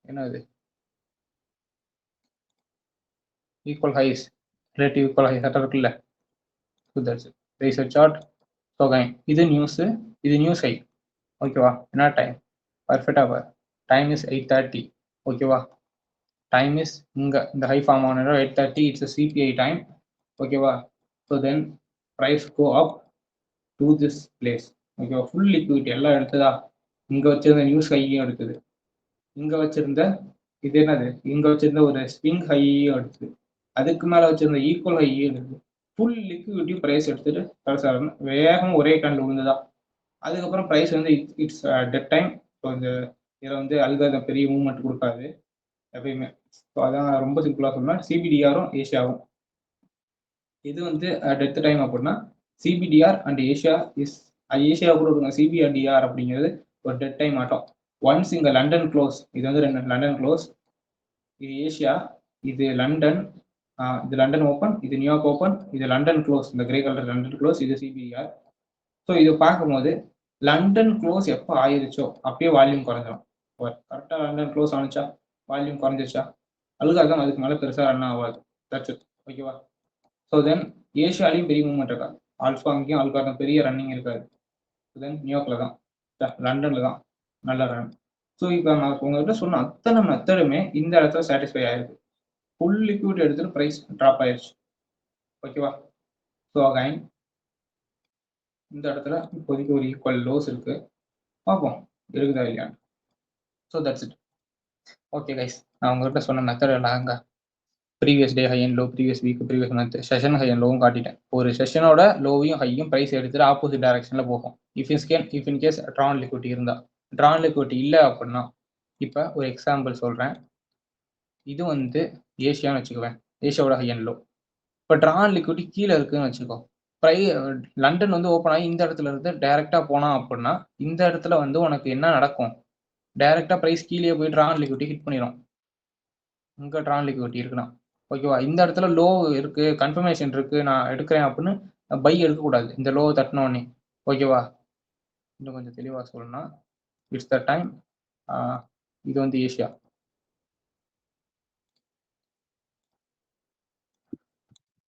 என்னது equal highs relative equal high சட்டம் இருக்குல்ல. So that's race chart. So கைன் இது நியூஸு, இது நியூஸ் ஹை. ஓகேவா? என்ன டைம் பர்ஃபெக்டாக டைம் இஸ் 8:30. ஓகேவா? டைம் இஸ் இங்கே இந்த ஹை ஃபார்ம் ஆன 8:30. It's CPI time. ஓகேவா? So then price go up to this place. ஓகேவா? ஃபுல் லிக்விடிட்டி எல்லாம் எடுத்ததா. இங்கே வச்சிருந்த நியூஸ் ஹையும் எடுத்தது, இங்கே வச்சிருந்த இது என்னது இங்கே வச்சிருந்த ஒரு ஸ்விங் ஹையும் எடுத்தது, அதுக்கு மேலே வச்சிருந்த ஈக்குவல் ஹையும் எடுத்தது. ஃபுல் லிக்விடிட்டி ப்ரைஸ் எடுத்துட்டு கடைசாரன்னு வேகம் ஒரே கண்ணில் விழுந்ததா. அதுக்கப்புறம் ப்ரைஸ் வந்து இட்ஸ் டெட் டைம். ஸோ இந்த இதில் வந்து அல்காரிதம் பெரிய மூவ்மெண்ட் கொடுக்காது எப்பயுமே. ஸோ அதான் ரொம்ப சிம்பிளாக சொன்னால் சிபிடிஆரும் ஏஷியாவும். இது வந்து டெத் டைம் அப்படின்னா சிபிடிஆர் அண்ட் ஏஷியா இஸ் ஏஷியா கூட இருக்கும். சிபிஆர்டிஆர் அப்படிங்கிறது ஒரு டெட் டைம் ஆட்டம். ஒன்ஸ் இங்கே லண்டன் க்ளோஸ், இது வந்து லண்டன் க்ளோஸ், இது ஏஷியா, இது லண்டன், இது லண்டன் ஓப்பன், இது நியூயார்க் ஓப்பன், இது லண்டன் க்ளோஸ், இந்த கிரே கலர் லண்டன் க்ளோஸ், இது சிபிஆர். ஸோ இது பார்க்கும்போது லண்டன் க்ளோஸ் எப்போ ஆயிருச்சோ அப்பயே வால்யூம் குறைஞ்சிடும். கரெக்டாக லண்டன் க்ளோஸ் ஆனிச்சா வால்யூம் குறைஞ்சிச்சா, அல்காரிதம் அதுக்கு மேலே பெருசாக ரன் ஆகாது. That's it. ஓகேவா? ஸோ தென் ஏஷியாலையும் பெரிய மூவ்மெண்ட் இருக்காது. ஆல்ஃபா அங்கேயும் அல்காரிதம் பெரிய ரன்னிங் இருக்காது. தென் நியூயார்க்கில் தான், லண்டனில் தான் நல்ல ரன். ஸோ இப்போ நான் உங்கள்கிட்ட சொன்ன அத்தனை மெத்தடுமே இந்த இடத்துல சாட்டிஸ்ஃபை ஆயிருக்கு. ஃபுல் லிக்விட் எடுத்துட்டு ப்ரைஸ் ட்ராப் ஆயிடுச்சு. ஓகேவா? ஸோ அகைன் இந்த இடத்துல இப்போதைக்கு ஒரு ஈக்குவல் லோஸ் இருக்கு, பார்ப்போம் இருக்குதா இல்லையான்னு. So that's it. Okay guys, நான் உங்கள்கிட்ட சொன்ன மெத்தட் எல்லாம் previous day high and low, previous week, previous month session high and லோவும் காட்டிட்டேன். ஒரு செஷனோட லோவையும் ஹையும் ப்ரைஸ் எடுத்துட்டு ஆப்போசிட் டைரக்ஷனில் போகும். If in case trend liquidity இருந்தால். ட்ரான் லிக்விட்டி இல்லை அப்படின்னா, இப்போ ஒரு எக்ஸாம்பிள் சொல்கிறேன். இது வந்து ஏஷியான்னு வச்சுக்குவேன், ஏஷியாவோட ஹை அண்ட் லோ. இப்போ ட்ரான் லிக்விட்டி கீழே இருக்குன்னு வச்சுக்கோ. லண்டன் வந்து ஓப்பன் ஆகி இந்த இடத்துல இருந்து டைரெக்டாக போனா அப்படின்னா இந்த இடத்துல வந்து உனக்கு என்ன நடக்கும்? டைரெக்டாக ப்ரைஸ் கீழே போய் ட்ரான் லிக்விட்டி ஹிட் பண்ணிடும். இங்கே ட்ரான் லிக்விட்டி இருக்குன்னா ஓகேவா? இந்த இடத்துல லோ இருக்கு, கன்ஃபர்மேஷன் இருக்கு, நான் எடுக்கிறேன் அப்படின்னு பை எடுக்கக்கூடாது இந்த லோ தட்டினோடனே. ஓகேவா? இன்னும் கொஞ்சம் தெளிவாக சொல்லணும்னா இட்ஸ் த டைம். இது வந்து ஏஷியா.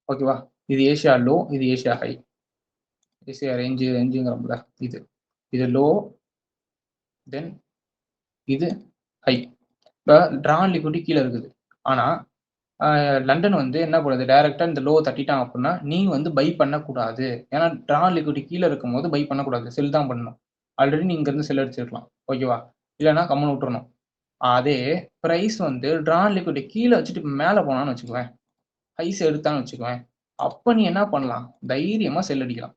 ஓகேவா? இது ஏஷியா லோ, இது ஏஷியா ஹை. ஏஷியா ரேஞ்சுங்கிறோம்ல, இது லோ, தென் இது ஹை. இப்போ ட்ரான் லிக்விட்டி கீழே இருக்குது, ஆனால் லண்டன் வந்து என்ன பண்ணுது, டைரெக்டாக இந்த லோ தட்டிட்டான் அப்படின்னா நீ வந்து பை பண்ணக்கூடாது. ஏன்னா ட்ரான் லிக்விட்டி கீழே இருக்கும் போது பை பண்ணக்கூடாது, செல் தான் பண்ணணும். ஆல்ரெடி நீ இங்கேருந்து செல் அடிச்சிருக்கலாம். ஓகேவா? இல்லைன்னா கம்மன் விட்டுறணும். அதே ப்ரைஸ் வந்து ட்ரான் லிக்விட்டி கீழே வச்சுட்டு மேலே போனான்னு வச்சுக்குவேன், ஹைஸ் எடுத்தான்னு வச்சுக்குவேன், அப்போ நீ என்ன பண்ணலாம், தைரியமாக செல் அடிக்கலாம்.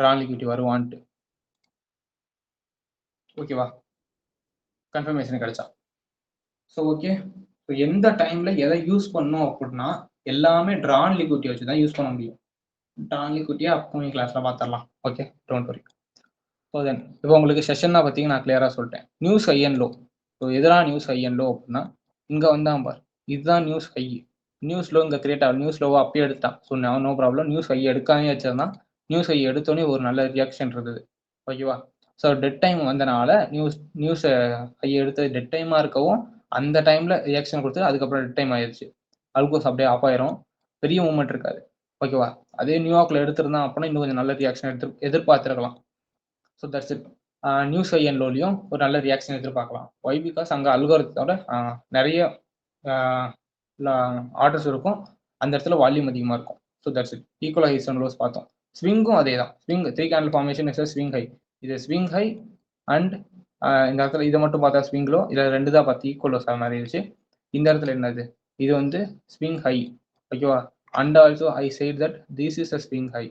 ட்ரான் லிக்விட்டி வருவான்ட்டு. ஓகேவா? கன்ஃபர்மேஷன் கிடைச்சா. ஸோ ஓகே, ஸோ எந்த டைமில் எதை யூஸ் பண்ணோம் அப்படின்னா எல்லாமே ட்ரான் லிக்விட்டி வச்சு தான் யூஸ் பண்ண முடியும். ட்ரான் லிக்விட்டியை அப்கமிங் கிளாஸில் பார்த்துடலாம். Okay, don't worry. So then இப்போ உங்களுக்கு செஷன் தான் பார்த்தீங்கன்னா நான் கிளியராக சொல்லிட்டேன். News high and low. So எதெல்லாம் நியூஸ் ஹை அண்ட் லோ அப்படின்னா இங்கே வந்தான் பார், இதுதான் நியூஸ் ஹை. நியூஸ் லோ இங்கே கிரியேட் ஆகும். நியூஸ் லோவை அப்பயே எடுத்தான். So no problem. News high எடுக்காமே வச்சிருந்தான். நியூஸ் ஹை எடுத்தோடனே ஒரு நல்ல ரியாக்ஷன் இருந்தது. ஓகேவா? ஸோ டெட் டைம் வந்தனால நியூஸ் ஹை எடுத்து டெட் டைமாக இருக்கவும் அந்த டைமில் ரியாக்ஷன் கொடுத்து அதுக்கப்புறம் டெட் டைம் ஆயிடுச்சு. அல்கோஸ் அப்படியே ஆஃப் ஆயிரும், பெரிய மூவ்மெண்ட் இருக்காது. ஓகேவா? அதே நியூயார்க்கில் எடுத்திருந்தான் அப்படின்னா இன்னும் கொஞ்சம் நல்ல ரியாக்ஷன் எதிர்பார்த்துருக்கலாம். So that's it. News high and லோலையும் ஒரு நல்ல ரியாக்ஷன் எதிர்பார்க்கலாம். ஒய் பிகாஸ் அங்கே அல்கோரிதத்தோட நிறைய ஆர்டர்ஸ் இருக்கும், அந்த இடத்துல வால்யூம் அதிகமாக இருக்கும். So that's it. Equal highs and lows பார்த்தோம். ஸ்விங்கும் அதே தான். Swing 3 candle formation is swing high. இது ஸ்விங் ஹை அண்ட் இந்த இடத்துல இதை மட்டும் பார்த்தா ஸ்விங் லோ. இதில் 2 தான் பார்த்து ஈக்குவல் லோஸ் மாதிரி இருந்துச்சு. இந்த இடத்துல என்னது, இது வந்து ஸ்விங் ஹை. ஓகேவா? And also I said that this is a swing high.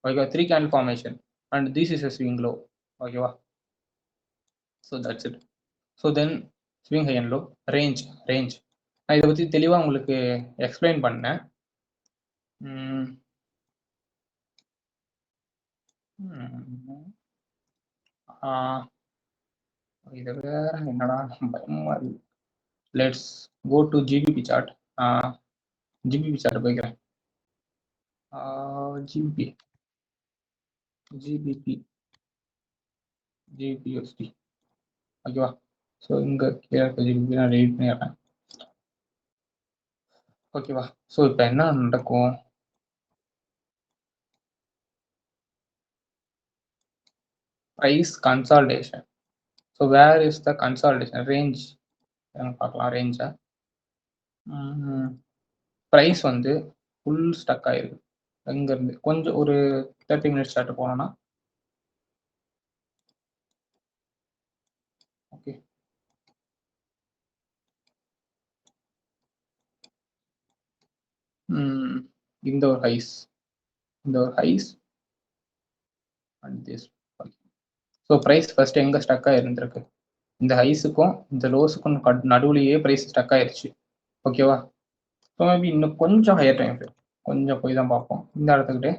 ஓகேவா? 3 candle formation and this is a swing low. ஓகேவா? So that's it. So then swing high and low, range நான் இதை பற்றி தெளிவாக உங்களுக்கு எக்ஸ்பிளைன் பண்ணேன். இதை வேற என்னடா பயமா இருக்கு. Let's go to GBP chart. GBP chart போய்க்கிறேன். GBP USD. ஓகேவா? ஸோ இங்கே கீழே கொஞ்சம் நான் எடிட் பண்ணிடுறேன். ஓகேவா? ஸோ இப்போ என்ன நடக்கும்? Price consolidation. So where is the consolidation range? பார்க்கலாம் ரேஞ்சை. ப்ரைஸ் வந்து ஃபுல் ஸ்டக் ஆயிருக்கு. இங்கேருந்து கொஞ்சம் ஒரு 30 மினிட்ஸ் ஸ்டார்ட் போனோம்னா ஓகே. இந்த ஒரு ஹைஸ், இந்த ஒரு highs and this. So price first எங்கே ஸ்டக் ஆகிருந்திருக்கு? இந்த ஹைஸுக்கும் இந்த லோஸுக்கும் நடுவுலையே ப்ரைஸ் ஸ்டக் ஆயிருச்சு. ஓகேவா? ஸோ மேபி இன்னும் கொஞ்சம் ஹையர் டைம் ஃப்ரேம் கொஞ்சம் போய் தான் பார்ப்போம். இந்த இடத்துக்கிட்டே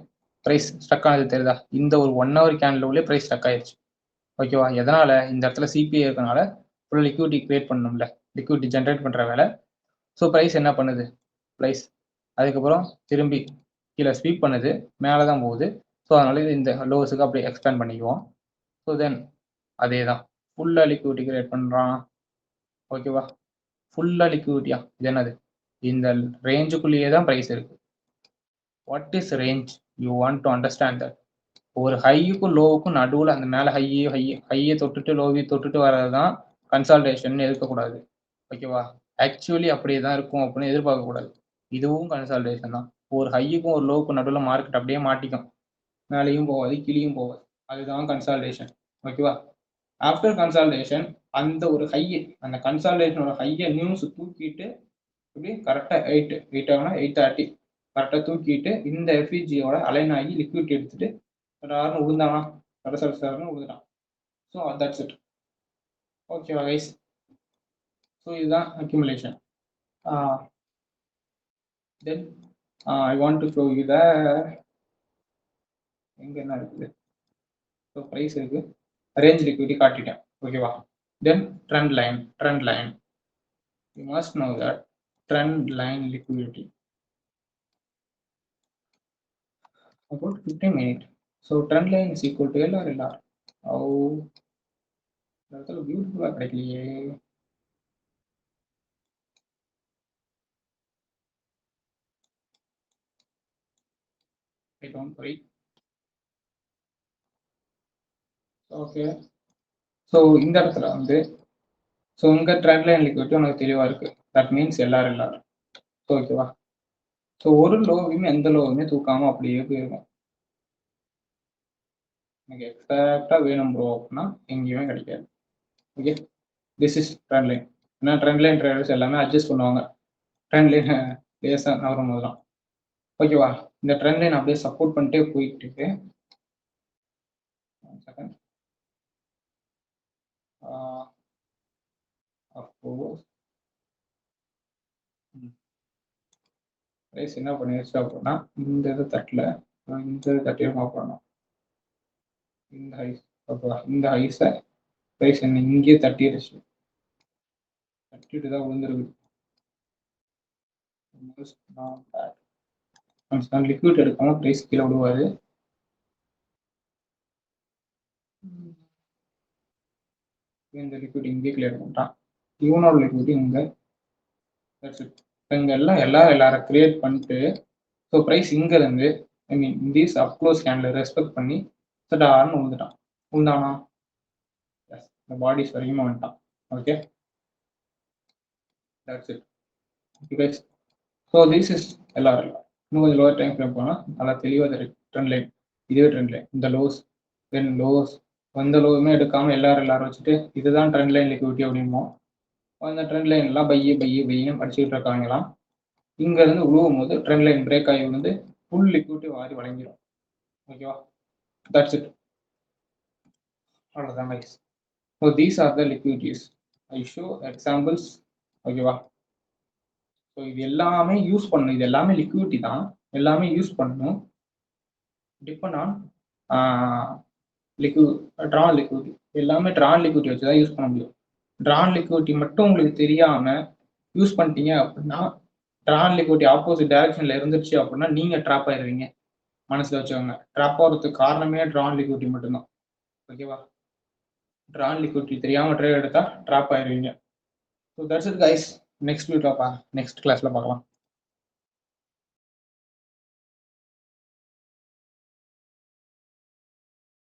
ப்ரைஸ் ஸ்டக் ஆனது தெரியுதா? இந்த ஒரு 1 hour கேண்டில் ப்ரைஸ் ஸ்டக் ஆயிருச்சு. ஓகேவா? எதனால்? இந்த இடத்துல சிபிஐ இருக்கனால ஃபுல் லிக்விடிட்டி கிரியேட் பண்ணணும்ல, லிக்விடிட்டி ஜென்ரேட் பண்ணுற வேலை. ஸோ ப்ரைஸ் என்ன பண்ணுது? ப்ரைஸ் அதுக்கப்புறம் திரும்பி கீழே ஸ்வீப் பண்ணுது, மேலே தான் போகுது. ஸோ அதனால இந்த லோஸுக்கு அப்படியே எக்ஸ்பேண்ட் பண்ணிக்குவோம். ஸோ தென் அதே தான் ஃபுல்லாக லிக்விடிட்டி கிரியேட் பண்ணுறான். ஓகேவா? ஃபுல்லாக லிக்விடிட்டியா? இது என்னது? இந்த ரேஞ்சுக்குள்ளேயே தான் ப்ரைஸ் இருக்கு. What is range? You want to understand that. ஒரு ஹையுக்கும் லோவுக்கும் நடுவில் அந்த மேலே ஹையை தொட்டுட்டு லோவி தொட்டுட்டு வர்றது தான் கன்சால்டேஷன் இருக்கக்கூடாது. ஓகேவா? ஆக்சுவலி அப்படியே தான் இருக்கும் அப்படின்னு எதிர்பார்க்கக்கூடாது. இதுவும் கன்சால்டேஷன் தான். ஒரு ஹையுக்கும் ஒரு லோவுக்கும் நடுவில் மார்க்கெட் அப்படியே மாட்டிக்கும், மேலேயும் போகாது கீழேயும் போகாது. அதுதான் கன்சால்டேஷன். ஓகேவா? ஆஃப்டர் கன்சால்டேஷன் அந்த ஒரு ஹையை, அந்த கன்சால்டேஷனோட ஹையை நியூஸ் தூக்கிட்டு இப்படி கரெக்டாக 8 ஆகுனா 8:30 கரெக்டாக தூக்கிட்டு இந்த எஃப்இஜியோட அலைன் ஆகி லிக்விட் எடுத்துட்டு யாருன்னு விழுந்தானா சரசரன்னு விழுந்துட்டான். So that's it. ஓகேவா கைஸ்? ஸோ இதுதான் accumulation. Then I want to show you the எங்கே என்ன இருக்குது. ஸோ ப்ரைஸ் இருக்குது, ரேஞ்ச் லிக்விடிட்டி காட்டிட்டேன். ஓகேவா? Then trend line you must know that trend line liquidity about 15 minutes. So trend line is equal to L or LR. இடத்துல பியூட்டிஃபுல்லாக கிடைக்கலையே. Okay. So இந்த இடத்துல வந்து ஸோ இங்கே ட்ரெண்ட் லைன் லிக்விடிட்டி உனக்கு தெளிவாக இருக்குது. That means LR. ஓகேவா? ஸோ ஒரு லோவையுமே எந்த லோவுமே தூக்காமல் அப்படியே போயிருக்கும். எனக்கு எக்ஸாக்டாக வேணும் ப்ரோ அப்படின்னா எங்கேயுமே கிடைக்காது. Okay, this is trend line. ஏன்னா ட்ரெண்ட் லைன் ட்ரேடர்ஸ் எல்லாமே அட்ஜஸ்ட் பண்ணுவாங்க ட்ரெண்ட் லைன் லேசாக நவரும் போது தான். ஓகேவா? இந்த ட்ரெண்ட் லைன் அப்படியே சப்போர்ட் பண்ணிட்டே போயிட்டு இருக்கு. ப்ரைஸ் என்ன பண்ணிடுச்சு அப்படின்னா இந்த இது தட்டில் இந்த தட்டையும் மூவ் பண்ணணும். இந்த ஹைஸ் ஓகேவா? இந்த ஹைஸை ப்ரைஸ் என்ன இங்கேயே தட்டிடுச்சு, தட்டிட்டு தான் விழுந்துருக்கு. லிக்விட் எடுக்காம ப்ரைஸ் கீழே விடுவாரு. இந்த லிக்விட் இங்கே கிளியர் பண்ணிட்டான். இவனோட லிக்விட் இங்கே இங்கே எல்லாரும் கிரியேட் பண்ணிட்டு ஸோ ப்ரைஸ் இங்கேருந்து I mean these up close candle respect பண்ணி சடார்னு விழுந்தானா இந்த பாடிஸ் வரைக்கும் வந்துட்டான். Okay, that's it. Okay, so this is LR. இன்னும் கொஞ்சம் லோவர் டைம் ஃப்ரேம் போனால் நல்லா தெளிவாக தெரியும் ட்ரெண்ட் லைன். இதுவே ட்ரெண்ட் லைன். இந்த லோஸ் தென் லோஸ் எந்த லோவுமே எடுக்காமல் எல்லாரும் வச்சுட்டு இதுதான் ட்ரெண்ட் லைன் லிக்விடிட்டி அப்படிமோ. அந்த ட்ரெண்ட் லைன் எல்லாம் பையன்னு படிச்சுக்கிட்டு இருக்காங்களாம். இங்கேருந்து விழுவும் போது ட்ரெண்ட் லைன் பிரேக் ஆகி வந்து ஃபுல் லிக்விடிட்டி வாரி வழங்கிடும். ஓகேவா? That's it. அவ்வளோதான் guys. So these are the liquidities. I show examples. ஓகேவா? ஸோ இது எல்லாமே யூஸ் பண்ணணும். இது எல்லாமே லிக்விடிட்டி தான், எல்லாமே யூஸ் பண்ணணும். டிபெண்ட் ஆன் ட்ரான் லிக்விடிட்டி. எல்லாமே ட்ரான் லிக்விடிட்டி வச்சு தான் யூஸ் பண்ண முடியும். ட்ரான் லிக்விடிட்டி மட்டும் உங்களுக்கு தெரியாமல் யூஸ் பண்ணிட்டீங்க அப்படின்னா ட்ரான் லிக்விடிட்டி ஆப்போசிட் டைரக்ஷனில் இருந்துச்சு அப்படின்னா நீங்கள் ட்ராப் ஆயிடுவீங்க. மனசில் வச்சுக்கோங்க. ட்ராப் ஆகிறதுக்கு காரணமே ட்ரான் லிக்விடிட்டி மட்டும்தான். ஓகேவா? ட்ரான் லிக்விடிட்டி தெரியாமல் ட்ரேட் எடுத்தால் ட்ராப் ஆயிடுவீங்க. So that's it guys. Next வீடியோப்பா நெக்ஸ்ட் கிளாஸில் பார்க்கலாம்.